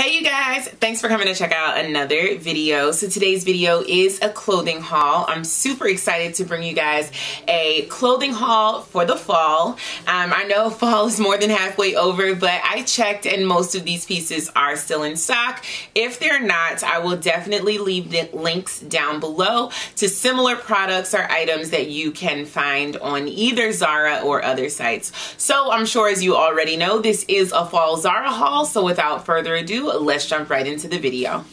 Hey you guys, thanks for coming to check out another video. So today's video is a clothing haul. I'm super excited to bring you guys a clothing haul for the fall. I know fall is more than halfway over, but I checked and most of these pieces are still in stock. If they're not, I will definitely leave the links down below to similar products or items that you can find on either Zara or other sites. So I'm sure, as you already know, this is a fall Zara haul. So without further ado, let's jump right into the video.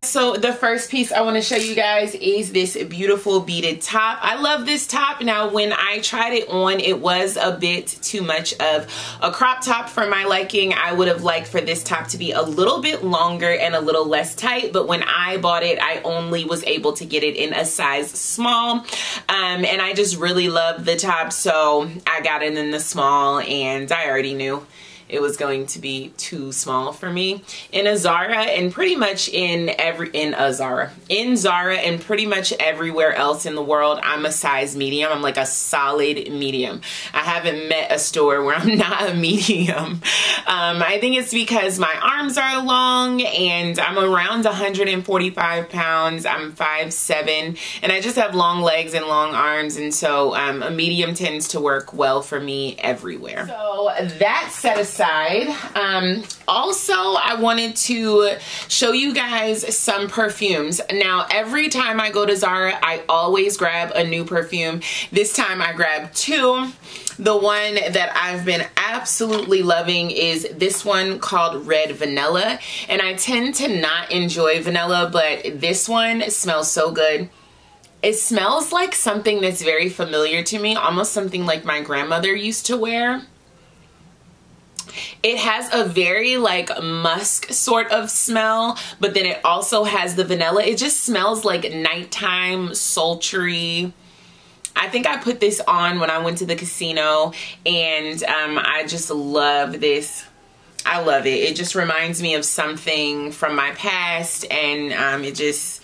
So the first piece I want to show you guys is this beautiful beaded top. I love this top. Now, when I tried it on, it was a bit too much of a crop top for my liking. I would have liked for this top to be a little bit longer and a little less tight, but when I bought it, I only was able to get it in a size small. And I just really love the top, so I got it in the small, and I already knew it was going to be too small for me. In a Zara and pretty much in Zara and pretty much everywhere else in the world, I'm a size medium. I'm like a solid medium. I haven't met a store where I'm not a medium. I think it's because my arms are long and I'm around 145 pounds. I'm 5'7", and I just have long legs and long arms, and so a medium tends to work well for me everywhere. So that set aside, also I wanted to show you guys some perfumes. Now, every time I go to Zara, I always grab a new perfume. This time I grabbed two. The one that I've been absolutely loving is this one called Red Vanilla, and I tend to not enjoy vanilla, but this one smells so good. It smells like something that's very familiar to me, almost something like my grandmother used to wear. It has a very like musk sort of smell, but then it also has the vanilla. It just smells like nighttime, sultry. I think I put this on when I went to the casino, and I just love this. I love it. It just reminds me of something from my past, and it just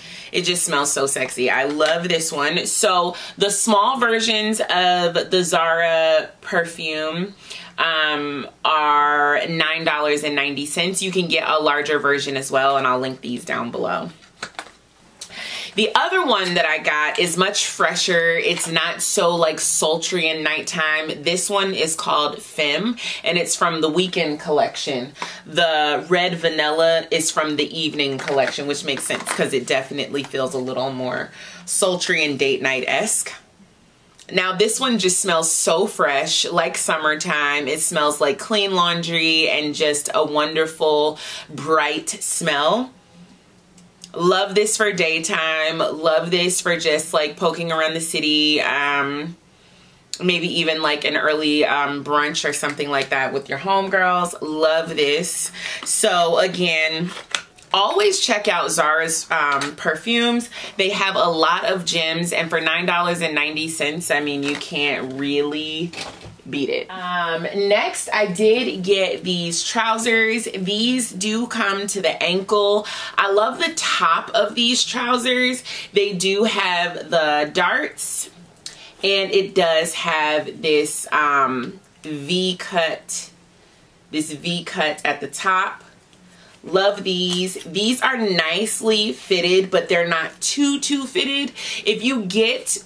smells so sexy. I love this one. So the small versions of the Zara perfume are $9.90. You can get a larger version as well, and I'll link these down below. The other one that I got is much fresher. It's not so like sultry and nighttime. This one is called Femme, and it's from the Weekend collection. The Red Vanilla is from the Evening collection, which makes sense because it definitely feels a little more sultry and date night-esque. Now, this one just smells so fresh, like summertime. It smells like clean laundry and just a wonderful, bright smell. Love this for daytime. Love this for just like poking around the city. Maybe even like an early brunch or something like that with your homegirls. Love this. So again, always check out Zara's perfumes. They have a lot of gems, and for $9.90, I mean, you can't really beat it. Next, I did get these trousers. These do come to the ankle. I love the top of these trousers. They do have the darts, and it does have this V-cut at the top. Love these. These are nicely fitted, but they're not too fitted. If you get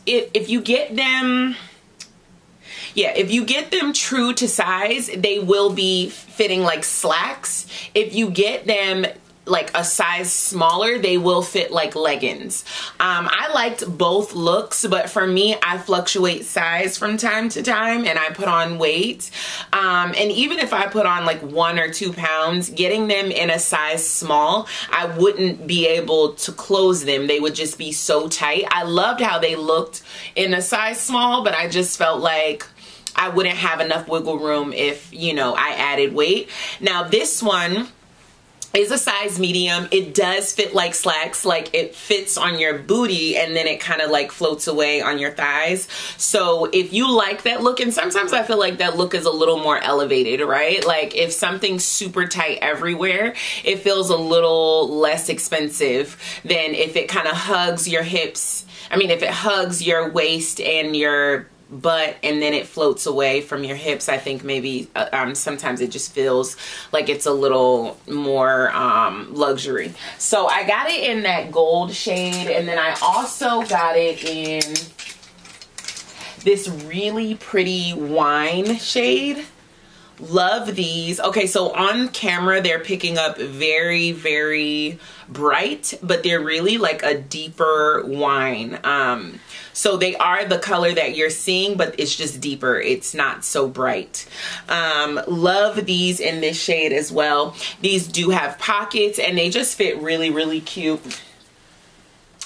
them true to size, they will be fitting like slacks. If you get them like a size smaller, they will fit like leggings. I liked both looks, but for me, I fluctuate size from time to time, and I put on weight. And even if I put on like 1 or 2 pounds, getting them in a size small, I wouldn't be able to close them. They would just be so tight. I loved how they looked in a size small, but I just felt like I wouldn't have enough wiggle room if, you know, I added weight. Now this one is a size medium. It does fit like slacks, like it fits on your booty and then it kind of like floats away on your thighs. So if you like that look, and sometimes I feel like that look is a little more elevated, right? Like if something's super tight everywhere, it feels a little less expensive than if it kind of hugs your hips. I mean, if it hugs your waist and your butt and then it floats away from your hips, I think maybe sometimes it just feels like it's a little more luxury. So I got it in that gold shade, and then I also got it in this really pretty wine shade. Love these. Okay, so on camera they're picking up very, very bright, but they're really like a deeper wine. So they are the color that you're seeing, but it's just deeper. It's not so bright. Love these in this shade as well. These do have pockets and they just fit really, really cute.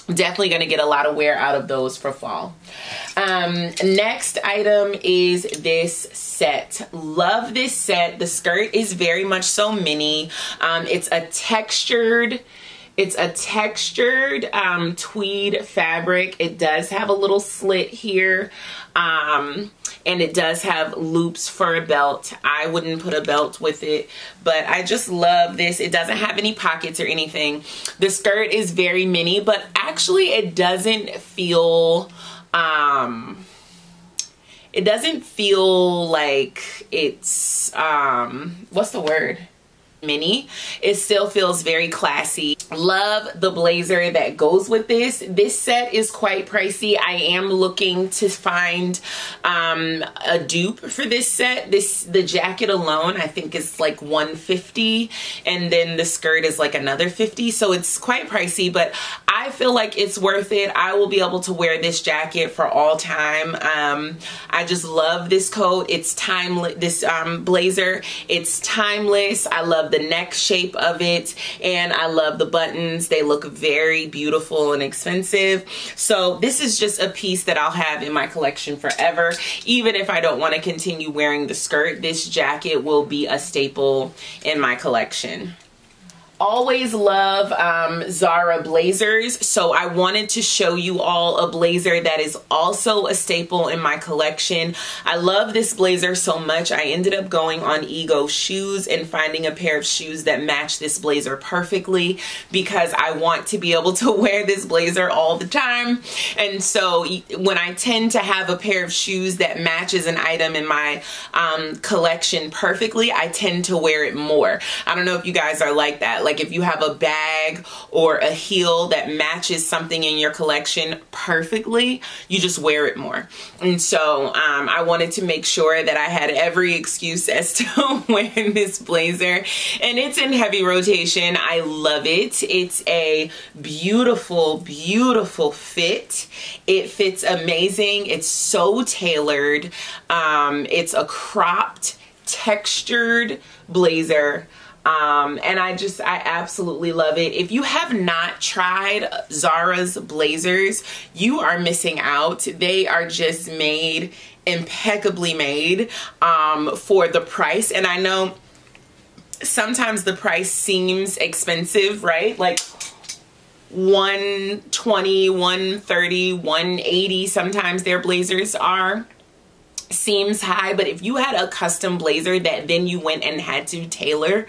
Definitely going to get a lot of wear out of those for fall. Next item is this set. Love this set. The skirt is very much so mini. It's a textured tweed fabric. It does have a little slit here. And it does have loops for a belt. I wouldn't put a belt with it, but I just love this. It doesn't have any pockets or anything. The skirt is very mini, but actually it doesn't feel like it's what's the word? Mini. It still feels very classy. Love the blazer that goes with this. This set is quite pricey. I am looking to find a dupe for this set. The jacket alone I think is like $150, and then the skirt is like another $50, so it's quite pricey, but I feel like it's worth it. I will be able to wear this jacket for all time. I just love this coat. It's timeless. This blazer, it's timeless. I love the neck shape of it, and I love the buttons. They look very beautiful and expensive. So this is just a piece that I'll have in my collection forever. Even if I don't want to continue wearing the skirt, this jacket will be a staple in my collection. Always love Zara blazers, so I wanted to show you all a blazer that is also a staple in my collection. I love this blazer so much, I ended up going on Ego Shoes and finding a pair of shoes that match this blazer perfectly, because I want to be able to wear this blazer all the time. And so when I tend to have a pair of shoes that matches an item in my collection perfectly, I tend to wear it more. I don't know if you guys are like that. Like if you have a bag or a heel that matches something in your collection perfectly, you just wear it more. And so I wanted to make sure that I had every excuse as to wear this blazer, and it's in heavy rotation. I love it. It's a beautiful, beautiful fit. It fits amazing. It's so tailored. It's a cropped, textured blazer. And I absolutely love it. If you have not tried Zara's blazers, you are missing out. They are just made, impeccably made, for the price. And I know sometimes the price seems expensive, right? Like $120, $130, $180, sometimes their blazers are. Seems high, but if you had a custom blazer that then you went and had to tailor,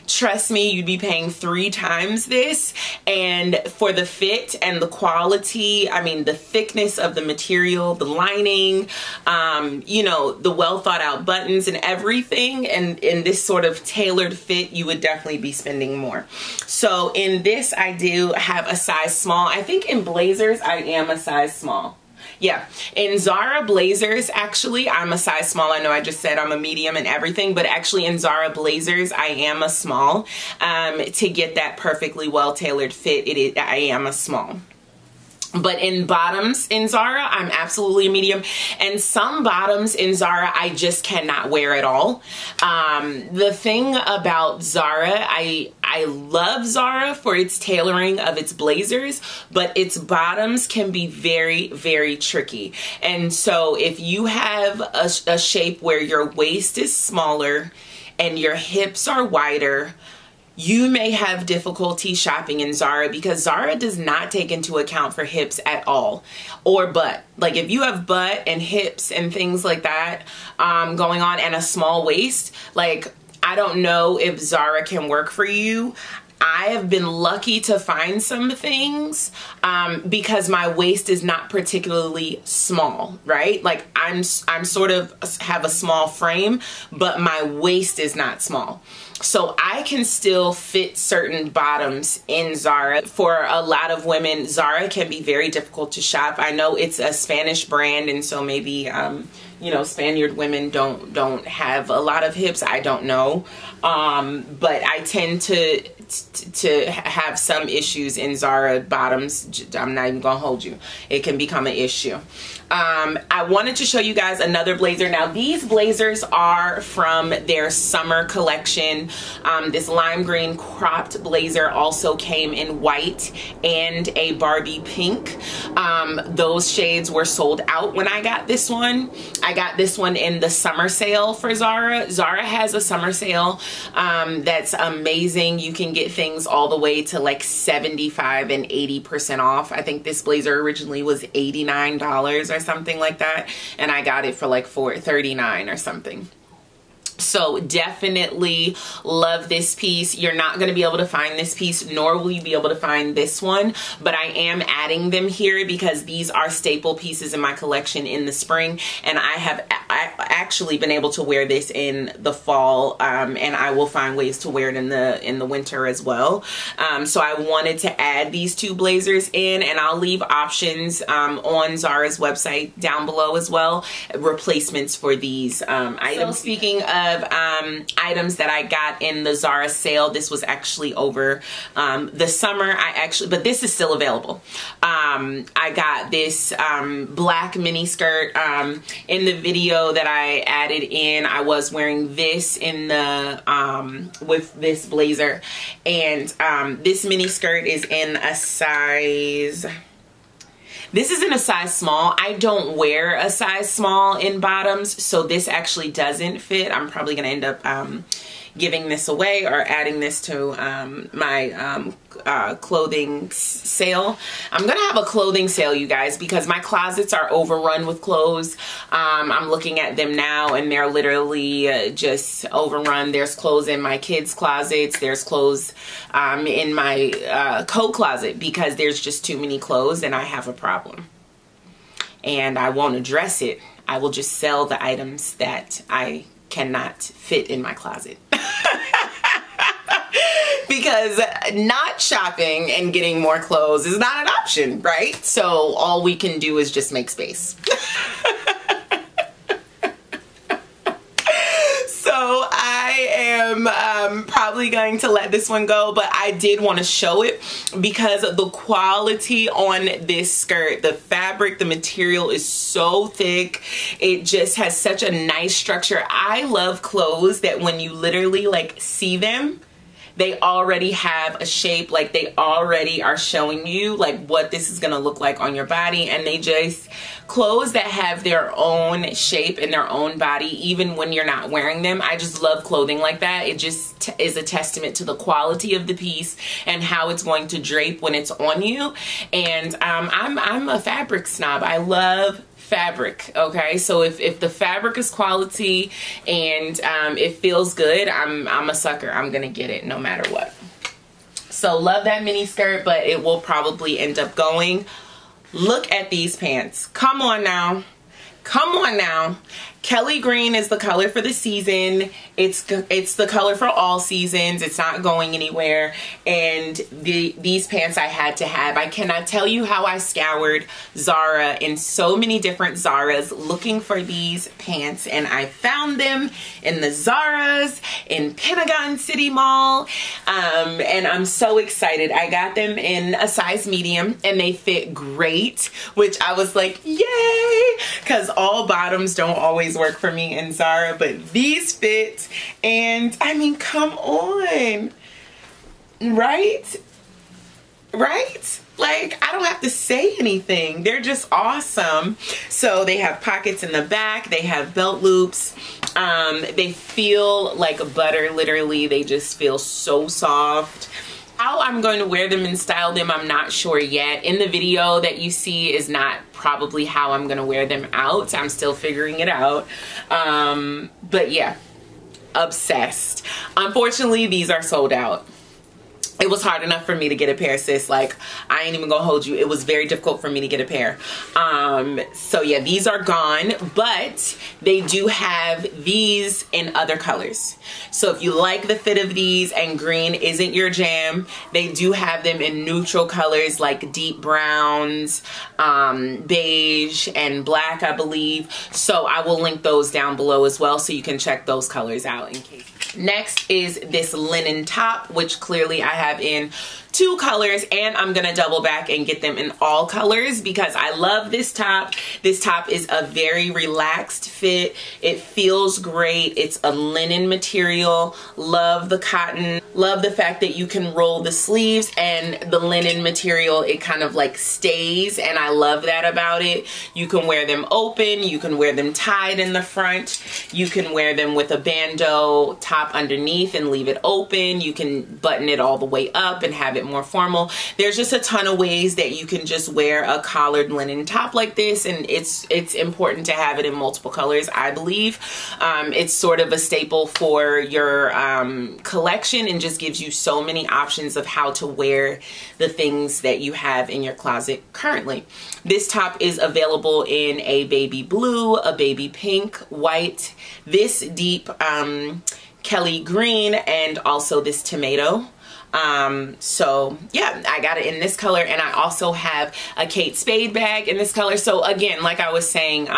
trust me, you'd be paying 3 times this. And for the fit and the quality, I mean the thickness of the material, the lining, you know, the well thought out buttons and everything, and in this sort of tailored fit, you would definitely be spending more. So in this I do have a size small. I think in blazers I am a size small. Yeah, in Zara blazers, actually, I'm a size small. I know I just said I'm a medium and everything, but actually in Zara blazers, I am a small. To get that perfectly well-tailored fit, I am a small. But in bottoms in Zara, I'm absolutely a medium. And some bottoms in Zara, I just cannot wear at all. The thing about Zara, I love Zara for its tailoring of its blazers, but its bottoms can be very, very tricky. And so if you have a shape where your waist is smaller and your hips are wider, you may have difficulty shopping in Zara because Zara does not take into account for hips at all, or butt. Like if you have butt and hips and things like that going on, and a small waist, like I don't know if Zara can work for you. I have been lucky to find some things because my waist is not particularly small, right? Like I'm sort of have a small frame, but my waist is not small. So I can still fit certain bottoms in Zara. For a lot of women, Zara can be very difficult to shop. I know it's a Spanish brand, and so maybe you know, Spaniard women don't have a lot of hips. I don't know, but I tend to have some issues in Zara bottoms. I'm not even gonna hold you. It can become an issue. I wanted to show you guys another blazer. Now these blazers are from their summer collection. This lime green cropped blazer also came in white and a Barbie pink. Those shades were sold out when I got this one. I got this one in the summer sale for Zara. Zara has a summer sale that's amazing. You can get things all the way to like 75 and 80% off. I think this blazer originally was $89 or something like that, and I got it for like $39 or something. So definitely love this piece. You're not going to be able to find this piece, nor will you be able to find this one, but I am adding them here because these are staple pieces in my collection in the spring, and I have actually been able to wear this in the fall, and I will find ways to wear it in the winter as well. So I wanted to add these two blazers in, and I'll leave options on Zara's website down below as well, replacements for these items. So speaking of items that I got in the Zara sale, this was actually over the summer. But this is still available. I got this black mini skirt. In the video that I added in, I was wearing this in the with this blazer, and this mini skirt is in a size. This is in a size small. I don't wear a size small in bottoms, so this actually doesn't fit. I'm probably gonna end up giving this away or adding this to my clothing sale. I'm gonna have a clothing sale, you guys, because my closets are overrun with clothes. I'm looking at them now and they're literally just overrun. There's clothes in my kids' closets. There's clothes in my coat closet because there's just too many clothes and I have a problem. And I won't address it. I will just sell the items that I cannot fit in my closet. Because not shopping and getting more clothes is not an option, right? So all we can do is just make space. So I am probably going to let this one go, but I did want to show it because the quality on this skirt, the fabric, the material is so thick. It just has such a nice structure. I love clothes that when you literally like see them, they already have a shape, like they already are showing you like what this is gonna look like on your body, and they just, clothes that have their own shape and their own body even when you're not wearing them. I just love clothing like that. It just is a testament to the quality of the piece and how it's going to drape when it's on you. And I'm a fabric snob. I love fabric, okay? So if the fabric is quality and it feels good, I'm a sucker. I'm gonna get it no matter what. So love that mini skirt, but it will probably end up going. Look at these pants. Come on now. Come on now. Kelly green is the color for the season. It's the color for all seasons. It's not going anywhere. And these pants I had to have. I cannot tell you how I scoured Zara in so many different Zaras looking for these pants, and I found them in the Zaras in Pentagon City Mall, and I'm so excited. I got them in a size medium and they fit great, which I was like, yay, because all bottoms don't always work for me in Zara, but these fit. And I mean, come on, right? right? Like, I don't have to say anything. They're just awesome. So they have pockets in the back. They have belt loops. They feel like butter, literally. They just feel so soft. How I'm going to wear them and style them, I'm not sure yet. In the video that you see is not probably how I'm going to wear them out. I'm still figuring it out. But yeah, obsessed. Unfortunately, these are sold out. It was hard enough for me to get a pair, sis. Like, I ain't even gonna hold you. It was very difficult for me to get a pair. So yeah, these are gone, but they do have these in other colors. So if you like the fit of these and green isn't your jam, they do have them in neutral colors like deep browns, beige, and black, I believe. So I will link those down below as well so you can check those colors out in case. Next is this linen top, which clearly I have in 2 colors, and I'm gonna double back and get them in all colors because I love this top. This top is a very relaxed fit. It feels great. It's a linen material. Love the cotton. Love the fact that you can roll the sleeves, and the linen material, it kind of like stays, and I love that about it. You can wear them open. You can wear them tied in the front. You can wear them with a bandeau top underneath and leave it open. You can button it all the way up and have it more formal. There's just a ton of ways that you can just wear a collared linen top like this, and it's important to have it in multiple colors, I believe. It's sort of a staple for your collection and just gives you so many options of how to wear the things that you have in your closet currently. This top is available in a baby blue, a baby pink, white, this deep Kelly green, and also this tomato. So yeah, I got it in this color, and I also have a Kate Spade bag in this color. So again, like I was saying,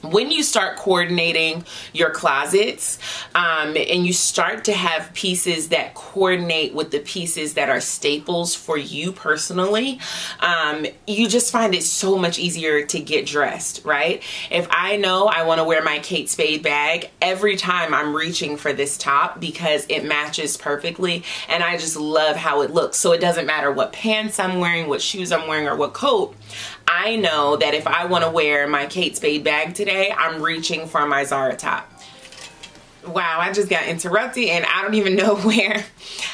when you start coordinating your closets and you start to have pieces that coordinate with the pieces that are staples for you personally, you just find it so much easier to get dressed, right? If I know I want to wear my Kate Spade bag, every time I'm reaching for this top because it matches perfectly, and I just love how it looks. So it doesn't matter what pants I'm wearing, what shoes I'm wearing, or what coat. I know that if I want to wear my Kate Spade bag today, I'm reaching for my Zara top. Wow, I just got interrupted and I don't even know where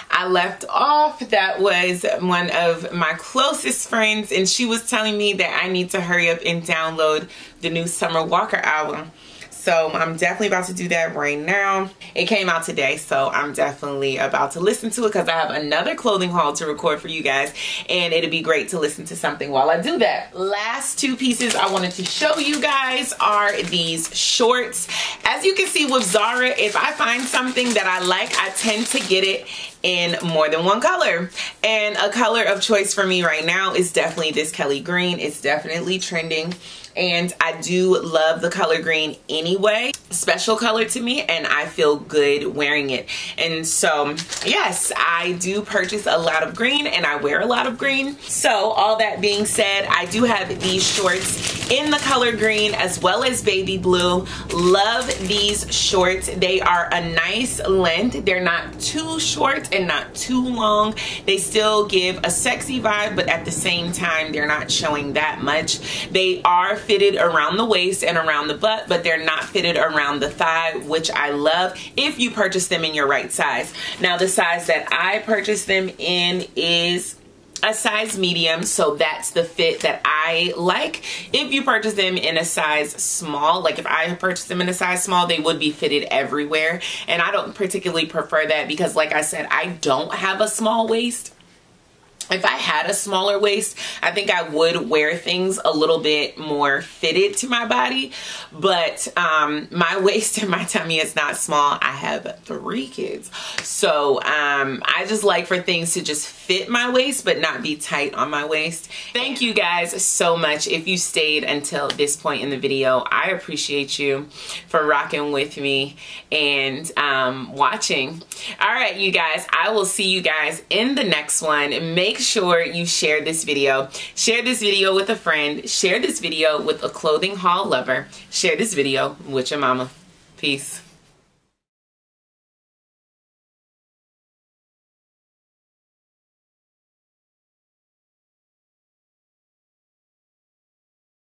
I left off. That was one of my closest friends, and she was telling me that I need to hurry up and download the new Summer Walker album. So I'm definitely about to do that right now. It came out today, so I'm definitely about to listen to it because I have another clothing haul to record for you guys, and it'd be great to listen to something while I do that. Last 2 pieces I wanted to show you guys are these shorts. As you can see with Zara, if I find something that I like, I tend to get it in more than one color, and a color of choice for me right now is definitely this Kelly green. It's definitely trending, and I do love the color green anyway. Special color to me, and I feel good wearing it. And so yes, I do purchase a lot of green and I wear a lot of green. So all that being said, I do have these shorts in the color green as well as baby blue. Love these shorts. They are a nice length. They're not too short and not too long. They still give a sexy vibe, but at the same time they're not showing that much. They are fitted around the waist and around the butt, but they're not fitted around the thigh, which I love if you purchase them in your right size. Now the size that I purchased them in is a size medium, so that's the fit that I like. If you purchase them in a size small, like if I purchased them in a size small, they would be fitted everywhere, and I don't particularly prefer that because, like I said, I don't have a small waist. If I had a smaller waist, I think I would wear things a little bit more fitted to my body. But my waist and my tummy is not small. I have 3 kids. So I just like for things to just fit my waist but not be tight on my waist. Thank you guys so much if you stayed until this point in the video. I appreciate you for rocking with me and watching. All right, you guys, I will see you guys in the next one. Make sure you share this video. Share this video with a friend. Share this video with a clothing haul lover. Share this video with your mama. Peace.